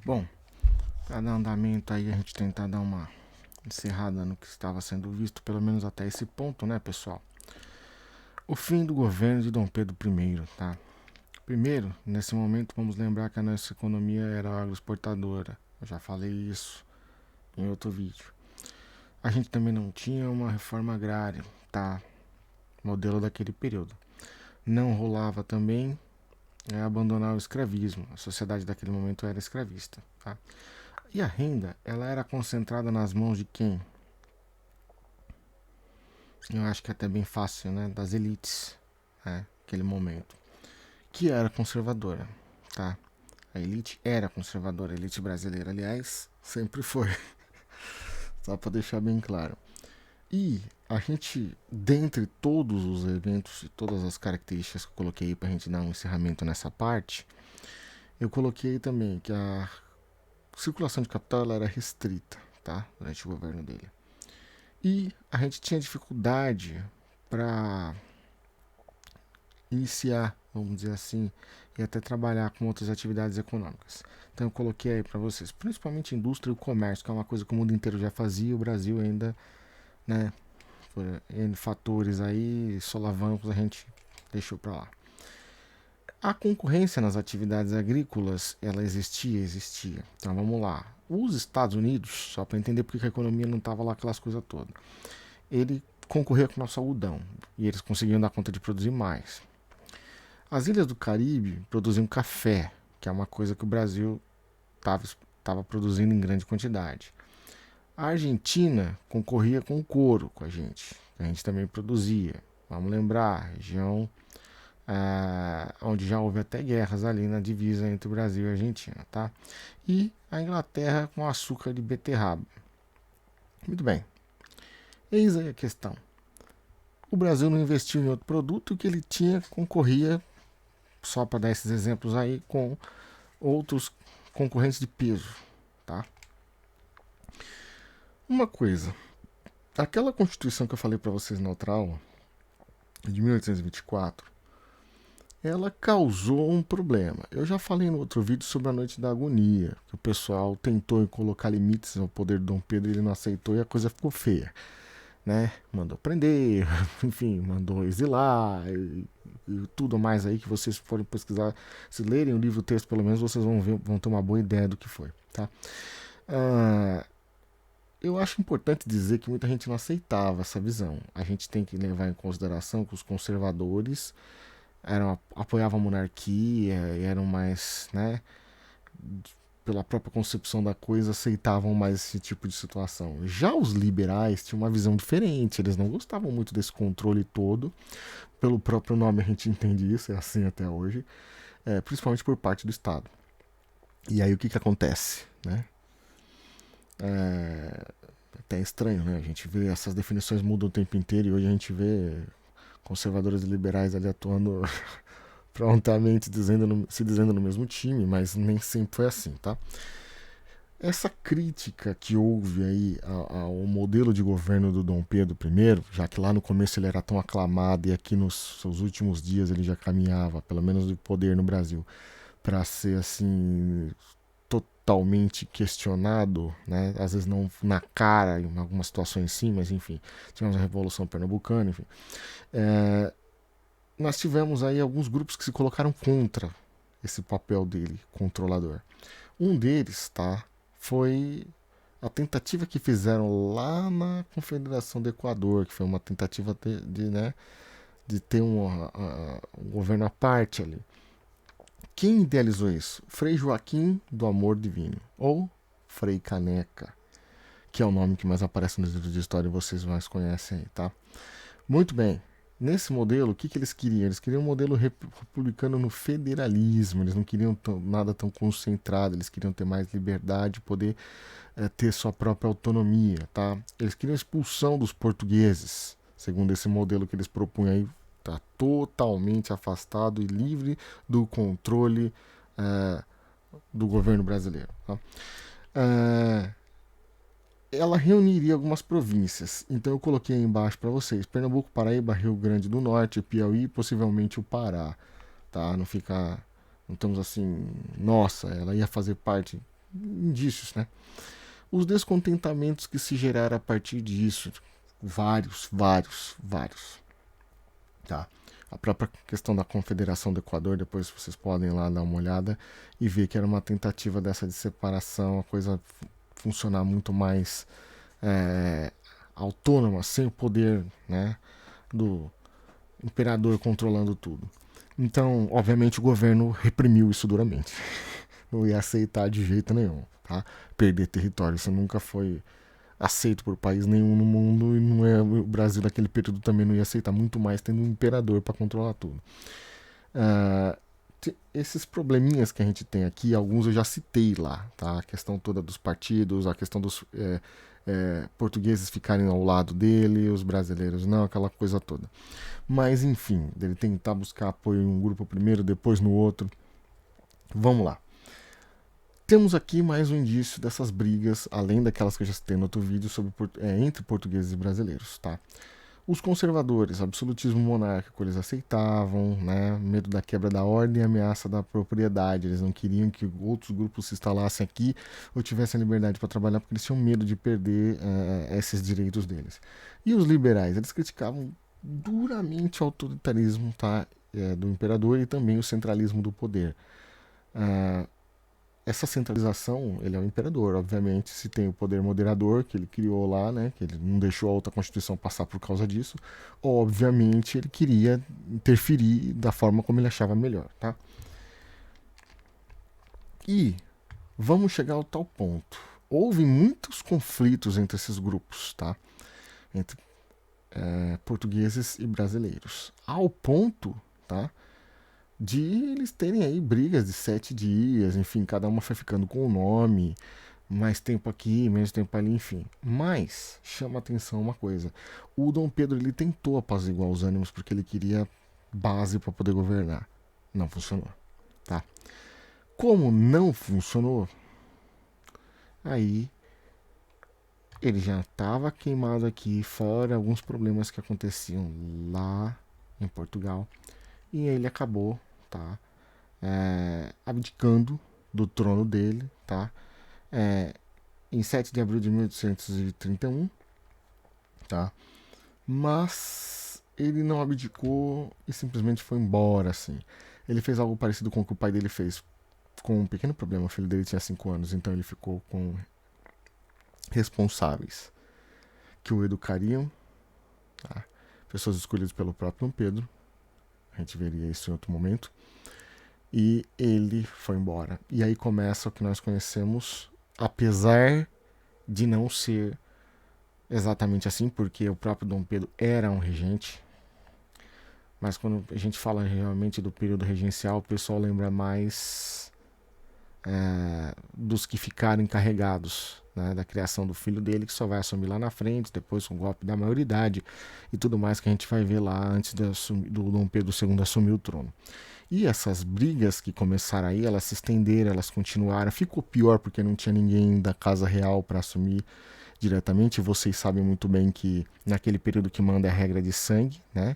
Bom, para dar andamento aí, a gente tentar dar uma encerrada no que estava sendo visto, pelo menos até esse ponto, né, pessoal? O fim do governo de Dom Pedro I, tá? Primeiro, nesse momento, vamos lembrar que a nossa economia era agroexportadora. Eu já falei isso em outro vídeo. A gente também não tinha uma reforma agrária, tá? Modelo daquele período. Não rolava também abandonar o escravismo. A sociedade daquele momento era escravista, tá? E a renda, ela era concentrada nas mãos de quem? Eu acho que é até bem fácil, né? Das elites, né? Naquele momento. Que era conservadora, tá? A elite era conservadora, a elite brasileira, aliás, sempre foi. Só para deixar bem claro. E a gente, dentre todos os eventos e todas as características que eu coloquei para a gente dar um encerramento nessa parte, eu coloquei também que a circulação de capital ela era restrita, tá? Durante o governo dele. E a gente tinha dificuldade para iniciar, vamos dizer assim, e até trabalhar com outras atividades econômicas. Então eu coloquei aí para vocês, principalmente indústria e o comércio, que é uma coisa que o mundo inteiro já fazia, e o Brasil ainda, né, por N fatores aí, solavancos, a gente deixou para lá. A concorrência nas atividades agrícolas, ela existia. Então vamos lá. Os Estados Unidos, só para entender porque a economia não estava lá aquelas coisas todas, ele concorria com o nosso algodão e eles conseguiam dar conta de produzir mais. As ilhas do Caribe produziam café, que é uma coisa que o Brasil estava produzindo em grande quantidade. A Argentina concorria com o couro com a gente também produzia. Vamos lembrar, região onde já houve até guerras ali na divisa entre o Brasil e a Argentina, tá? E a Inglaterra com açúcar de beterraba. Muito bem. Eis aí a questão. O Brasil não investiu em outro produto que ele tinha concorria, só para dar esses exemplos aí, com outros concorrentes de peso, tá? Uma coisa, aquela Constituição que eu falei para vocês na outra aula, de 1824, ela causou um problema. Eu já falei no outro vídeo sobre a Noite da Agonia, que o pessoal tentou colocar limites ao poder de Dom Pedro e ele não aceitou e a coisa ficou feia, né? Mandou prender, enfim, mandou exilar e tudo mais aí que vocês forem pesquisar, se lerem o livro texto pelo menos vocês vão ter uma boa ideia do que foi, tá? Ah, eu acho importante dizer que muita gente não aceitava essa visão. A gente tem que levar em consideração que os conservadores apoiavam a monarquia e eram mais, né, pela própria concepção da coisa, aceitavam mais esse tipo de situação. Já os liberais tinham uma visão diferente, eles não gostavam muito desse controle todo. Pelo próprio nome a gente entende isso, é assim até hoje, principalmente por parte do Estado. E aí o que acontece, né? É até estranho, né? A gente vê essas definições mudam o tempo inteiro e hoje a gente vê conservadores e liberais ali atuando prontamente se dizendo no mesmo time, mas nem sempre foi assim, tá? Essa crítica que houve aí ao modelo de governo do Dom Pedro I, já que lá no começo ele era tão aclamado e aqui nos seus últimos dias ele já caminhava, pelo menos do poder no Brasil, para ser assim totalmente questionado, né? Às vezes não na cara, em algumas situações sim, mas enfim, tivemos a Revolução Pernambucana, enfim. Nós tivemos aí alguns grupos que se colocaram contra esse papel dele, controlador. Um deles, tá, foi a tentativa que fizeram lá na Confederação do Equador, que foi uma tentativa né, de ter um governo à parte ali. Quem idealizou isso? Frei Joaquim do Amor Divino, ou Frei Caneca, que é o nome que mais aparece nos livros de história e vocês mais conhecem aí, tá? Muito bem. Nesse modelo, o que eles queriam? Eles queriam um modelo republicano no federalismo, eles não queriam nada tão concentrado, eles queriam ter mais liberdade, poder ter sua própria autonomia, tá? Eles queriam a expulsão dos portugueses, segundo esse modelo que eles propunham aí, tá totalmente afastado e livre do controle do governo brasileiro. Tá? Ela reuniria algumas províncias. Então eu coloquei aí embaixo para vocês: Pernambuco, Paraíba, Rio Grande do Norte, Piauí e possivelmente o Pará. Tá? Não fica. Não estamos assim. Nossa, ela ia fazer parte. indícios, né? Os descontentamentos que se geraram a partir disso, vários, tá? A própria questão da Confederação do Equador, depois vocês podem lá dar uma olhada e ver que era uma tentativa dessa de separação, a coisa funcionar muito mais autônoma, sem o poder, né, do imperador controlando tudo. Então, obviamente, o governo reprimiu isso duramente. Não ia aceitar de jeito nenhum, tá? Perder território, isso nunca foi aceito por país nenhum no mundo, e não é, o Brasil naquele período também não ia aceitar, muito mais tendo um imperador para controlar tudo. Ah, esses probleminhas que a gente tem aqui, alguns eu já citei lá, tá? A questão toda dos partidos, a questão dos portugueses ficarem ao lado dele, os brasileiros não, aquela coisa toda. Mas enfim, dele tentar buscar apoio em um grupo primeiro, depois no outro. Vamos lá. Temos aqui mais um indício dessas brigas, além daquelas que eu já citei no outro vídeo, entre portugueses e brasileiros, tá? Os conservadores, absolutismo monárquico, eles aceitavam, né? Medo da quebra da ordem e ameaça da propriedade. Eles não queriam que outros grupos se instalassem aqui ou tivessem liberdade para trabalhar, porque eles tinham medo de perder esses direitos deles. E os liberais, eles criticavam duramente o autoritarismo, tá? Do imperador e também o centralismo do poder. Essa centralização, ele é o imperador, obviamente, se tem o poder moderador que ele criou lá, né, que ele não deixou a outra constituição passar por causa disso, obviamente ele queria interferir da forma como ele achava melhor, tá? E vamos chegar ao tal ponto. Houve muitos conflitos entre esses grupos, tá? Entre portugueses e brasileiros, ao ponto, tá, de eles terem aí brigas de 7 dias, enfim, cada uma foi ficando com o nome, mais tempo aqui, menos tempo ali, enfim. Mas chama atenção uma coisa: o Dom Pedro ele tentou apaziguar os ânimos porque ele queria base para poder governar. Não funcionou, tá? Como não funcionou, aí ele já estava queimado aqui, fora alguns problemas que aconteciam lá em Portugal, e ele acabou, tá, abdicando do trono dele, tá, em 7 de abril de 1831, tá, mas ele não abdicou e simplesmente foi embora, assim. Ele fez algo parecido com o que o pai dele fez, com um pequeno problema. O filho dele tinha 5 anos, então ele ficou com responsáveis que o educariam, tá, pessoas escolhidas pelo próprio Dom Pedro. A gente veria isso em outro momento. E ele foi embora. E aí começa o que nós conhecemos, apesar de não ser exatamente assim, porque o próprio Dom Pedro era um regente. Mas quando a gente fala realmente do período regencial, o pessoal lembra mais dos que ficaram encarregados, né, da criação do filho dele, que só vai assumir lá na frente, depois com o golpe da maioridade e tudo mais que a gente vai ver lá antes do Dom Pedro II assumir o trono. E essas brigas que começaram aí, elas se estenderam, elas continuaram. Ficou pior porque não tinha ninguém da casa real para assumir diretamente. Vocês sabem muito bem que naquele período que manda é a regra de sangue, né?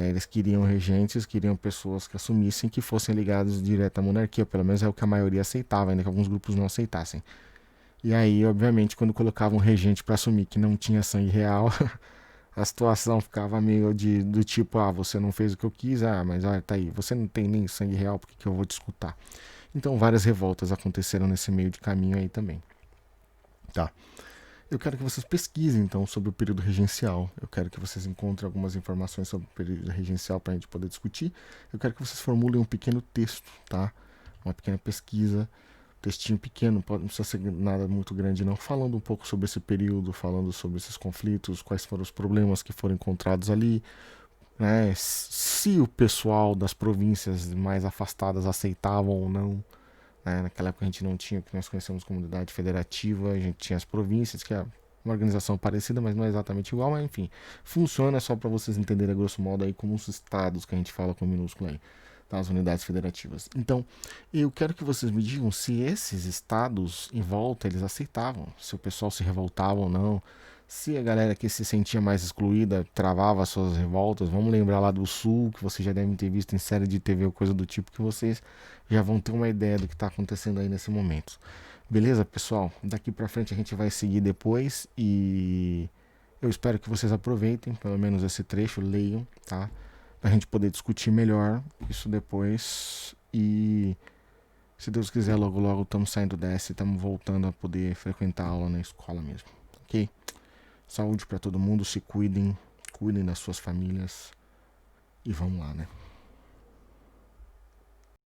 Eles queriam regentes, queriam pessoas que assumissem, que fossem ligados direto à monarquia, pelo menos é o que a maioria aceitava, ainda que alguns grupos não aceitassem. E aí, obviamente, quando colocavam um regente para assumir que não tinha sangue real, a situação ficava meio do tipo: ah, você não fez o que eu quis, mas olha, tá aí, você não tem nem sangue real, por que eu vou te escutar? Então várias revoltas aconteceram nesse meio de caminho aí também, tá? Eu quero que vocês pesquisem então sobre o período regencial. Eu quero que vocês encontrem algumas informações sobre o período regencial para a gente poder discutir. Eu quero que vocês formulem um pequeno texto, tá? Uma pequena pesquisa, textinho pequeno, não precisa ser nada muito grande não, falando um pouco sobre esse período, falando sobre esses conflitos, quais foram os problemas que foram encontrados ali, né? Se o pessoal das províncias mais afastadas aceitavam ou não. Naquela época a gente não tinha o que nós conhecemos como comunidade federativa, a gente tinha as províncias, que é uma organização parecida, mas não é exatamente igual, mas enfim, funciona só para vocês entenderem a grosso modo aí como os estados que a gente fala com minúsculo aí, tá? As unidades federativas. Então, eu quero que vocês me digam se esses estados em volta eles aceitavam, se o pessoal se revoltava ou não, se a galera que se sentia mais excluída travava suas revoltas. Vamos lembrar lá do Sul, que vocês já devem ter visto em série de TV ou coisa do tipo, que vocês já vão ter uma ideia do que está acontecendo aí nesse momento. Beleza, pessoal? Daqui pra frente a gente vai seguir depois e eu espero que vocês aproveitem, pelo menos esse trecho, leiam, tá? Pra gente poder discutir melhor isso depois e se Deus quiser, logo logo estamos saindo dessa e estamos voltando a poder frequentar a aula na escola mesmo, ok? Saúde pra todo mundo, se cuidem, cuidem das suas famílias e vamos lá, né?